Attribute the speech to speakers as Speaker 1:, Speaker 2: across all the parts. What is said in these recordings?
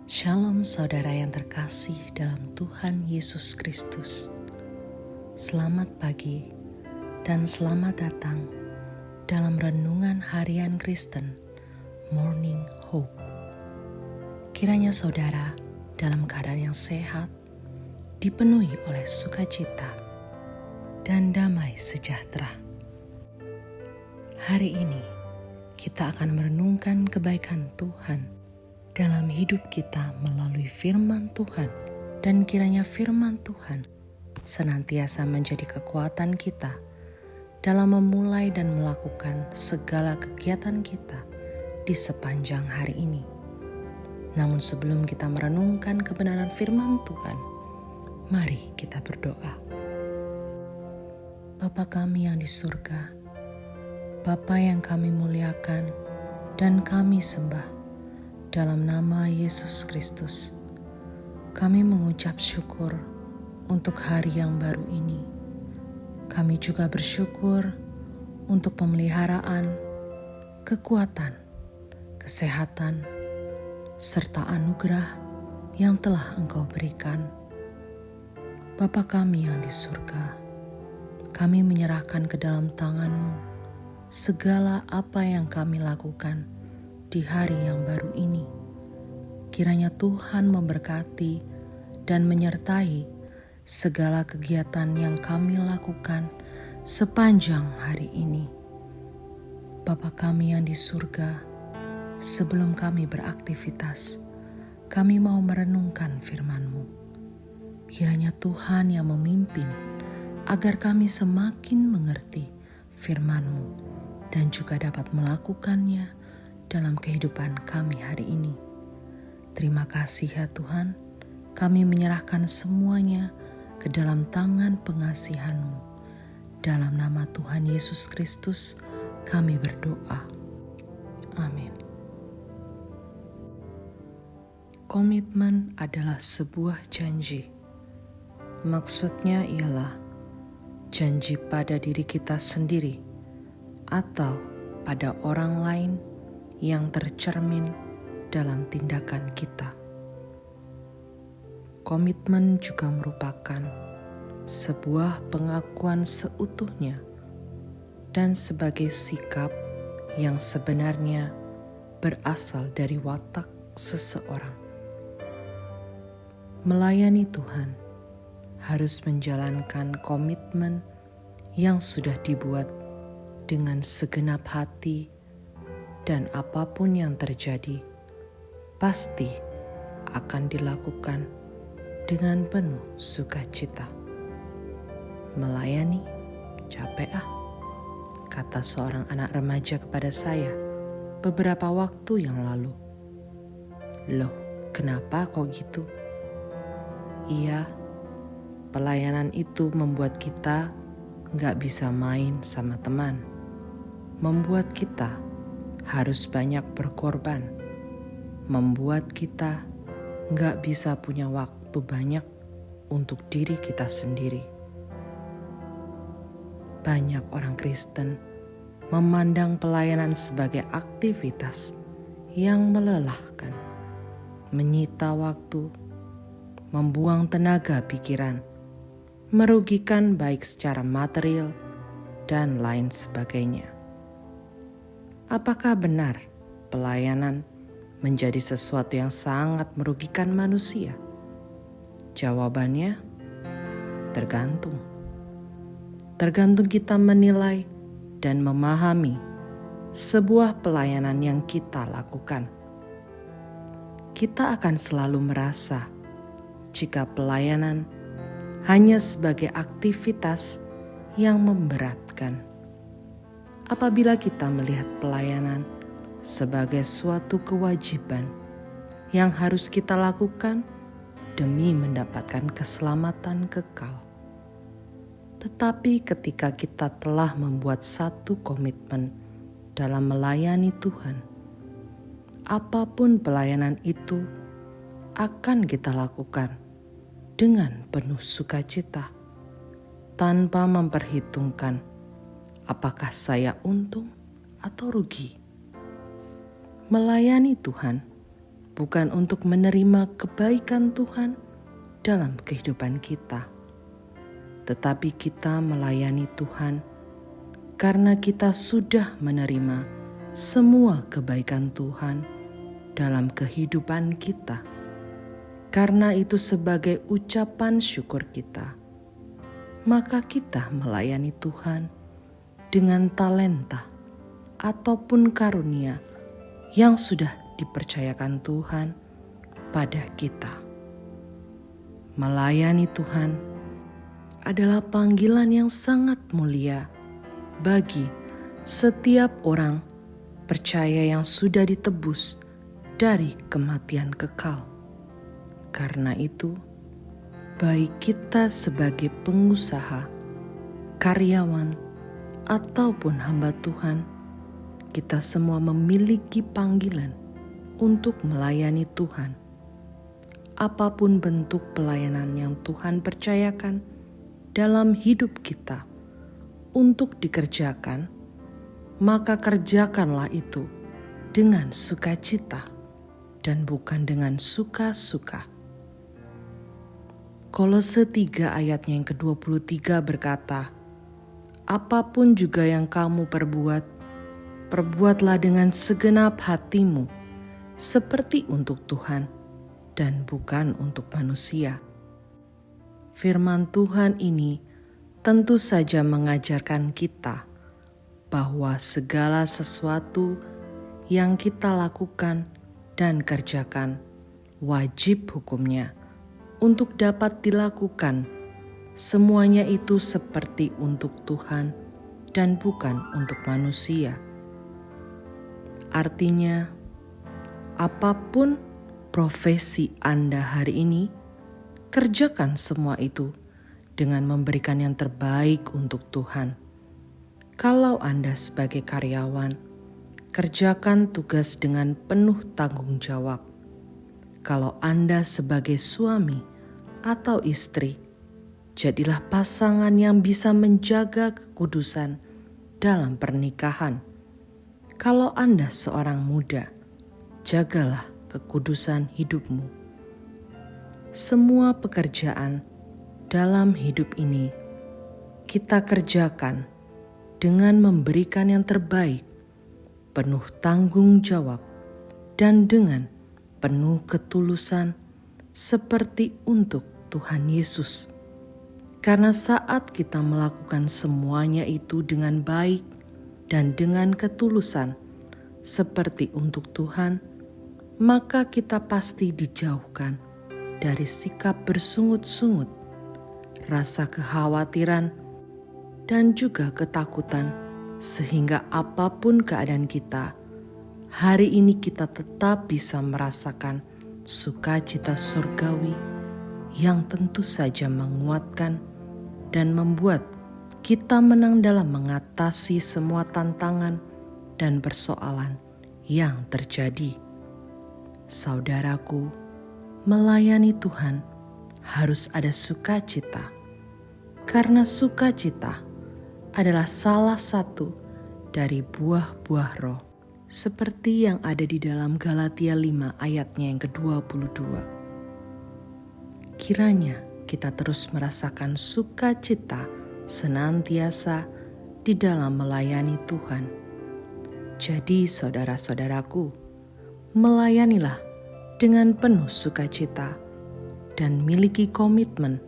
Speaker 1: Shalom saudara yang terkasih dalam Tuhan Yesus Kristus. Selamat pagi dan selamat datang dalam Renungan Harian Kristen Morning Hope. Kiranya saudara dalam keadaan yang sehat, dipenuhi oleh sukacita dan damai sejahtera. Hari ini kita akan merenungkan kebaikan Tuhan dalam hidup kita melalui firman Tuhan, dan kiranya firman Tuhan senantiasa menjadi kekuatan kita dalam memulai dan melakukan segala kegiatan kita di sepanjang hari ini. Namun sebelum kita merenungkan kebenaran firman Tuhan, mari kita berdoa. Bapa kami yang di surga, Bapa yang kami muliakan dan kami sembah, dalam nama Yesus Kristus, kami mengucap syukur untuk hari yang baru ini. Kami juga bersyukur untuk pemeliharaan, kekuatan, kesehatan, serta anugerah yang telah Engkau berikan. Bapa kami yang di surga, kami menyerahkan ke dalam tangan-Mu segala apa yang kami lakukan di hari yang baru ini. Kiranya Tuhan memberkati dan menyertai segala kegiatan yang kami lakukan sepanjang hari ini. Bapa kami yang di surga, sebelum kami beraktivitas, kami mau merenungkan firman-Mu. Kiranya Tuhan yang memimpin agar kami semakin mengerti firman-Mu dan juga dapat melakukannya dalam kehidupan kami hari ini. Terima kasih ya Tuhan, kami menyerahkan semuanya ke dalam tangan pengasihan-Mu. Dalam nama Tuhan Yesus Kristus kami berdoa. Amin. Komitmen adalah sebuah janji. Maksudnya ialah janji pada diri kita sendiri atau pada orang lain yang tercermin dalam tindakan kita. Komitmen juga merupakan sebuah pengakuan seutuhnya dan sebagai sikap yang sebenarnya berasal dari watak seseorang. Melayani Tuhan harus menjalankan komitmen yang sudah dibuat dengan segenap hati, dan apapun yang terjadi pasti akan dilakukan dengan penuh sukacita. Melayani capek kata seorang anak remaja kepada saya beberapa waktu yang lalu. Loh, kenapa kok gitu? Iya, pelayanan itu membuat kita gak bisa main sama teman. Membuat kita harus banyak berkorban, membuat kita gak bisa punya waktu banyak untuk diri kita sendiri. Banyak orang Kristen memandang pelayanan sebagai aktivitas yang melelahkan, menyita waktu, membuang tenaga pikiran, merugikan baik secara material dan lain sebagainya. Apakah benar pelayanan menjadi sesuatu yang sangat merugikan manusia? Jawabannya, tergantung. Tergantung kita menilai dan memahami sebuah pelayanan yang kita lakukan. Kita akan selalu merasa jika pelayanan hanya sebagai aktivitas yang memberatkan. Apabila kita melihat pelayanan sebagai suatu kewajiban yang harus kita lakukan demi mendapatkan keselamatan kekal. Tetapi ketika kita telah membuat satu komitmen dalam melayani Tuhan, apapun pelayanan itu akan kita lakukan dengan penuh sukacita, tanpa memperhitungkan apakah saya untung atau rugi. Melayani Tuhan bukan untuk menerima kebaikan Tuhan dalam kehidupan kita, tetapi kita melayani Tuhan karena kita sudah menerima semua kebaikan Tuhan dalam kehidupan kita. Karena itu sebagai ucapan syukur kita, maka kita melayani Tuhan dengan talenta ataupun karunia yang sudah dipercayakan Tuhan pada kita. Melayani Tuhan adalah panggilan yang sangat mulia bagi setiap orang percaya yang sudah ditebus dari kematian kekal. Karena itu, baik kita sebagai pengusaha, karyawan, ataupun hamba Tuhan, kita semua memiliki panggilan untuk melayani Tuhan. Apapun bentuk pelayanan yang Tuhan percayakan dalam hidup kita untuk dikerjakan, maka kerjakanlah itu dengan sukacita dan bukan dengan suka-suka. Kolose 3 ayatnya yang ke-23 berkata, apapun juga yang kamu perbuat, perbuatlah dengan segenap hatimu, seperti untuk Tuhan dan bukan untuk manusia. Firman Tuhan ini tentu saja mengajarkan kita bahwa segala sesuatu yang kita lakukan dan kerjakan wajib hukumnya untuk dapat dilakukan. Semuanya itu seperti untuk Tuhan dan bukan untuk manusia. Artinya, apapun profesi Anda hari ini, kerjakan semua itu dengan memberikan yang terbaik untuk Tuhan. Kalau Anda sebagai karyawan, kerjakan tugas dengan penuh tanggung jawab. Kalau Anda sebagai suami atau istri, jadilah pasangan yang bisa menjaga kekudusan dalam pernikahan. Kalau Anda seorang muda, jagalah kekudusan hidupmu. Semua pekerjaan dalam hidup ini kita kerjakan dengan memberikan yang terbaik, penuh tanggung jawab, dan dengan penuh ketulusan seperti untuk Tuhan Yesus. Karena saat kita melakukan semuanya itu dengan baik dan dengan ketulusan seperti untuk Tuhan, maka kita pasti dijauhkan dari sikap bersungut-sungut, rasa kekhawatiran, dan juga ketakutan, sehingga apapun keadaan kita, hari ini kita tetap bisa merasakan sukacita surgawi yang tentu saja menguatkan dan membuat kita menang dalam mengatasi semua tantangan dan persoalan yang terjadi. Saudaraku, melayani Tuhan harus ada sukacita, karena sukacita adalah salah satu dari buah-buah roh, seperti yang ada di dalam Galatia 5 ayatnya yang ke-22. Kiranya kita terus merasakan sukacita senantiasa di dalam melayani Tuhan. Jadi saudara-saudaraku, melayanilah dengan penuh sukacita dan miliki komitmen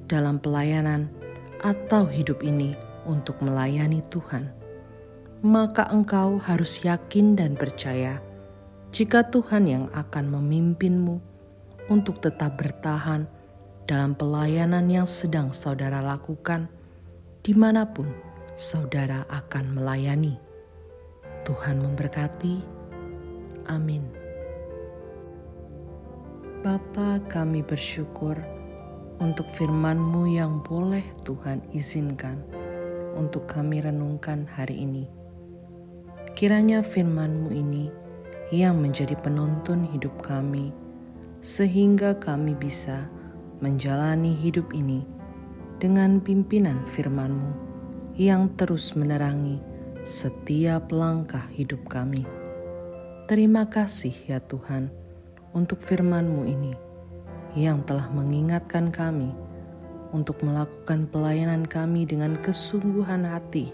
Speaker 1: dalam pelayanan atau hidup ini untuk melayani Tuhan. Maka engkau harus yakin dan percaya jika Tuhan yang akan memimpinmu untuk tetap bertahan dalam pelayanan yang sedang saudara lakukan dimanapun saudara akan melayani. Tuhan memberkati. Amin. Bapa, kami bersyukur untuk firman-Mu yang boleh Tuhan izinkan untuk kami renungkan hari ini. Kiranya firman-Mu ini yang menjadi penuntun hidup kami, sehingga kami bisa menjalani hidup ini dengan pimpinan firman-Mu yang terus menerangi setiap langkah hidup kami. Terima kasih ya Tuhan untuk firman-Mu ini yang telah mengingatkan kami untuk melakukan pelayanan kami dengan kesungguhan hati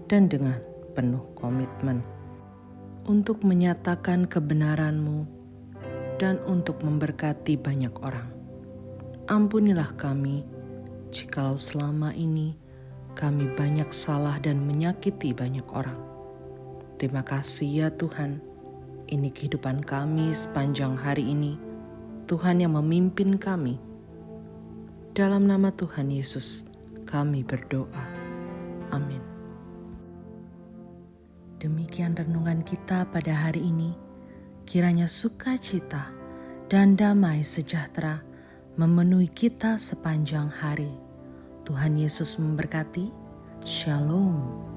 Speaker 1: dan dengan penuh komitmen untuk menyatakan kebenaran-Mu dan untuk memberkati banyak orang. Ampunilah kami jikalau selama ini kami banyak salah dan menyakiti banyak orang. Terima kasih ya Tuhan, ini kehidupan kami sepanjang hari ini. Tuhan yang memimpin kami. Dalam nama Tuhan Yesus kami berdoa. Amin. Demikian renungan kita pada hari ini. Kiranya sukacita dan damai sejahtera memenuhi kita sepanjang hari. Tuhan Yesus memberkati. Shalom.